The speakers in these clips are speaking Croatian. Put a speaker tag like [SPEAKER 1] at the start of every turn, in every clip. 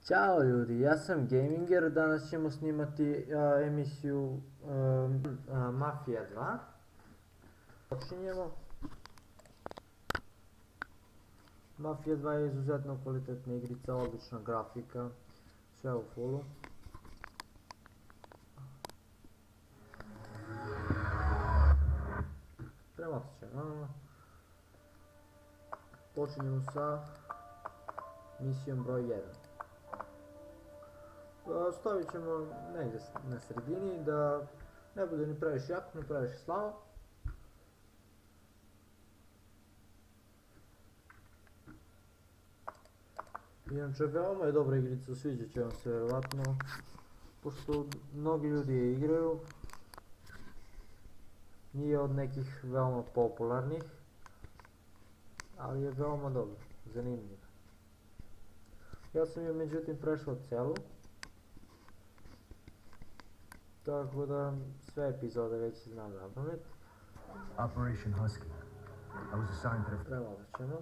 [SPEAKER 1] Ćao ljudi, ja sam Gaminger, danas ćemo snimati emisiju Mafija 2. Počinjemo. Mafija 2 je izuzetno kvalitetna igrica, odlična grafika, sve u fullu. Premotat ćemo. Počinjemo sa misijom broj 1. Stavit ćemo negdje na sredini da ne bude ni previše jako, ni previše slabo. Inače, veoma je dobra igrica, sviđat će vam se vjerovatno, pošto mnogi ljudi je igraju. Nije od nekih veoma popularnih, ali je veoma dobro, zanimljiv. Ja sam je međutim prešao celu, tako da sve epizode već znam napamet.
[SPEAKER 2] Operation Husky. I was assigned to the...
[SPEAKER 1] Premotat ćemo.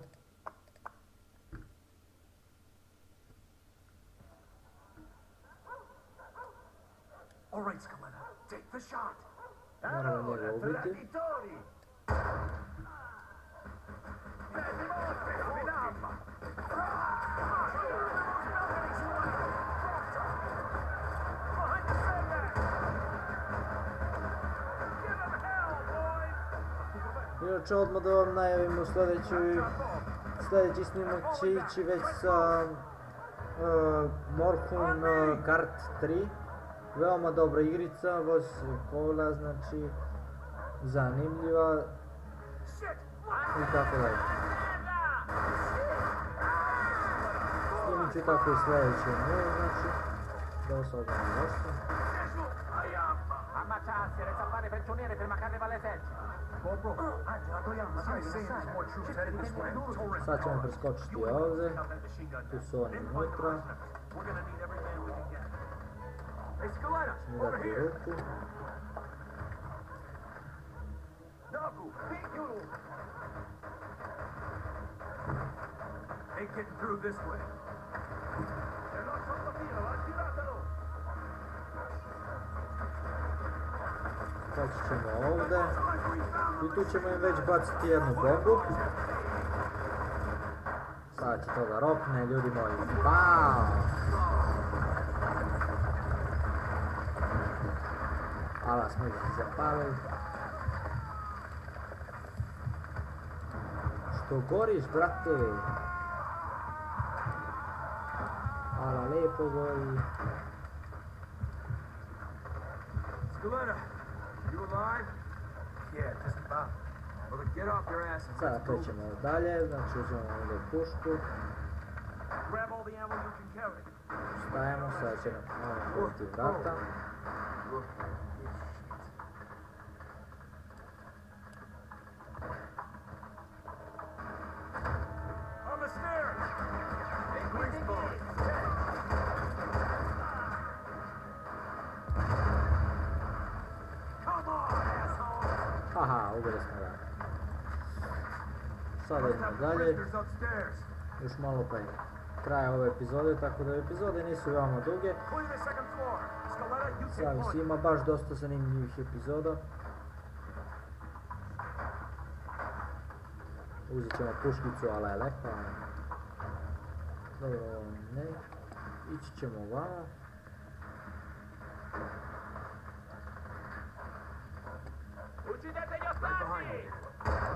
[SPEAKER 2] All right, Scaletta, take the shot.
[SPEAKER 1] Moramo njega ubiti. Inače, odmah da vam najavimo sljedeći snimak će ići već sa Morhun Kart 3. Veoma dobra igrica, vozi se kola, znači zanimljiva i tako dalje. Snimit ću tako i sljedeće znači da se odmah dosta.
[SPEAKER 3] Ammazzarsi, resta fare prigioniere per mancarne all'esercito.
[SPEAKER 1] Sad ćemo preskočiti ovdje, tu su oni unutra. Ćemo dati ruku.
[SPEAKER 2] Ain't getting through this way.
[SPEAKER 1] Skočit ćemo ovdje. I tu ćemo im već baciti jednu bombu. Sad će to da rokne, ljudi moji. Bam! Ala smo ih zapalili. Što goriš, brate? Ala lepo gori.
[SPEAKER 2] Scaletta, you alive? Yeah, just about. Well, then get off your ass and
[SPEAKER 1] Sada
[SPEAKER 2] let's go.
[SPEAKER 1] krećemo dalje, znači uzmemo ovdje pušku.
[SPEAKER 2] Grab all the ammo you can carry.
[SPEAKER 1] Stajemo, sada ćemo otvoriti vrata.
[SPEAKER 2] On the stairs! Hey, grease boy! Come on, asshole!
[SPEAKER 1] Haha, ubili smo ga. Sada idemo dalje,
[SPEAKER 2] Prisoners upstairs.
[SPEAKER 1] još malo pa je kraja ove epizode, tako da epizode nisu veoma duge.
[SPEAKER 2] Clear the second floor. Scaletta, you take
[SPEAKER 1] Zavisi,
[SPEAKER 2] point.
[SPEAKER 1] ima baš dosta zanimljivih epizoda. Uzet ćemo puškicu, ali je lepa. Dobro, ne. Ići ćemo ovamo.
[SPEAKER 3] Uccidete gli
[SPEAKER 2] Right behind
[SPEAKER 3] ostaggi!
[SPEAKER 2] you.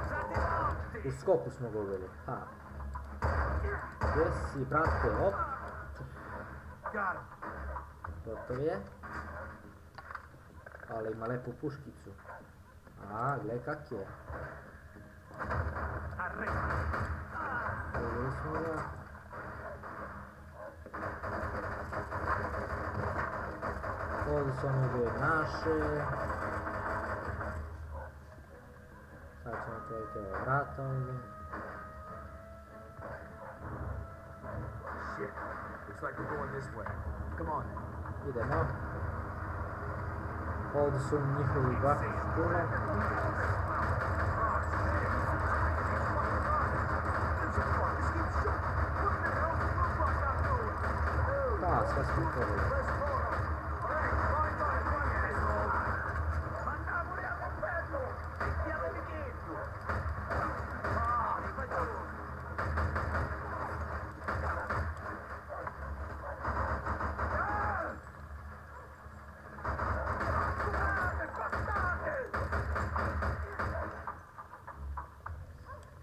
[SPEAKER 3] Usate morti!
[SPEAKER 1] U skoku smo ga uveli. Ha. Gdje si, brate? Op.
[SPEAKER 2] Got him.
[SPEAKER 1] Gotov je. Ali ima lepu puškicu. A, gle kak je.
[SPEAKER 2] Arresta.
[SPEAKER 1] Uveli smo ga. Ovdje su oni bili naše. Sad ćemo otvoriti ove vrata ovdje.
[SPEAKER 2] Shit. Looks like we're going this way. Come on.
[SPEAKER 1] Idemo. Ovdje su njihovi baš puno. sve smo otvorili.
[SPEAKER 3] Mandiamoli a coltello! Mettiamo di dietro! Ah, mi fai tu!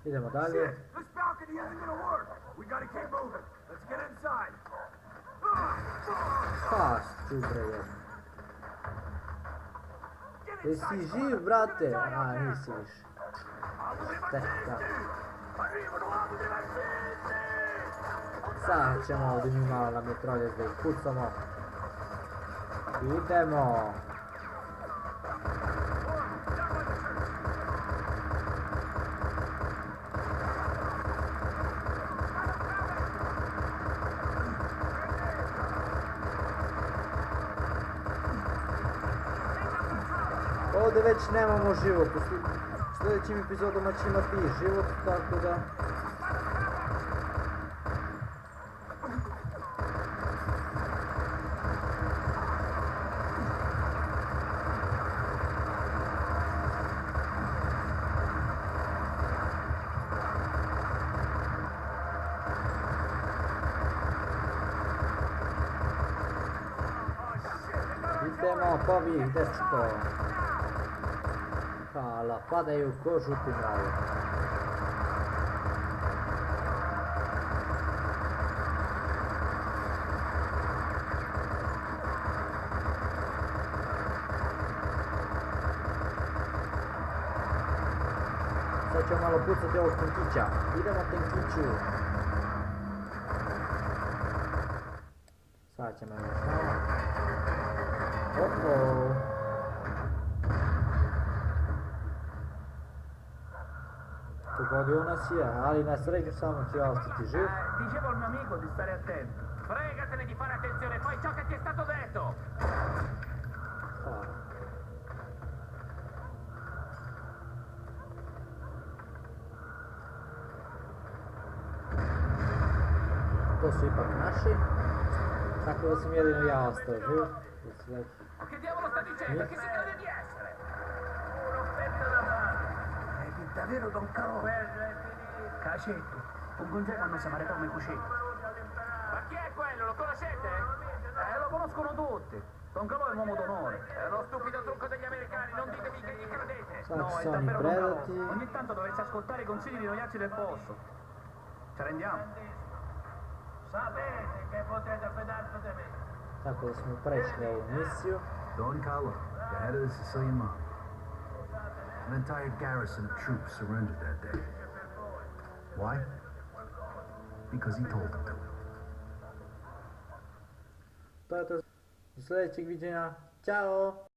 [SPEAKER 1] Idemo dalje.
[SPEAKER 2] Shit, this balcony isn't gonna work. We gotta keep moving. Let's get inside.
[SPEAKER 1] Pas, čubre jedno. Jesi živ, brate? A, nisi više. Šteta. Sad ćemo ovdje mi malo na mitraljez da ih pucamo. Idemo. Ovdje već nemamo život, u sljedećim epizodama će imati i život, tako da... Idemo, pobij, dečko. Hvala, padaju ko žuti mravi. Sad ćemo malo pucati ovog tenkića. Idemo tenkiću. Sad ćemo još malo. Oh-oh. Pogodio nas je, ali na sreću samo će ostati živ.
[SPEAKER 3] Dicevo al mio amico di stare attento. Fregatene di fare attenzione, fai ciò che ti è stato detto!
[SPEAKER 1] Hvala. To su ipak naši, tako da sam jedino ja ostao živ.
[SPEAKER 3] Ma che diavolo sta dicendo? Chi si crede di essere? Un pezzo da mano!
[SPEAKER 2] È davvero Don Caro.
[SPEAKER 3] Quello è finito!
[SPEAKER 4] Cacetto, un consegue quando siamo arrivati come cucetto.
[SPEAKER 3] Ma chi è quello? Lo conoscete?
[SPEAKER 4] Lo conoscono tutti. Don Calò è un uomo d'onore.
[SPEAKER 3] È uno stupido trucco degli americani, non ditemi che gli credete!
[SPEAKER 1] Sad
[SPEAKER 4] No, è
[SPEAKER 1] sono i
[SPEAKER 4] davvero Don Calò.
[SPEAKER 1] predati.
[SPEAKER 4] Ogni tanto dovresti ascoltare i consigli di noiacci del posto. Ci rendiamo?
[SPEAKER 3] Sapete che potete fidarvi di me!
[SPEAKER 1] Tako da smo prešli ovu misiju.
[SPEAKER 5] Don Carlo, the head of the Sicilian mob. An entire garrison of troops surrendered that day. Why? Because he told them to.
[SPEAKER 1] To je to. Do sljedećeg viđenja. Ćao!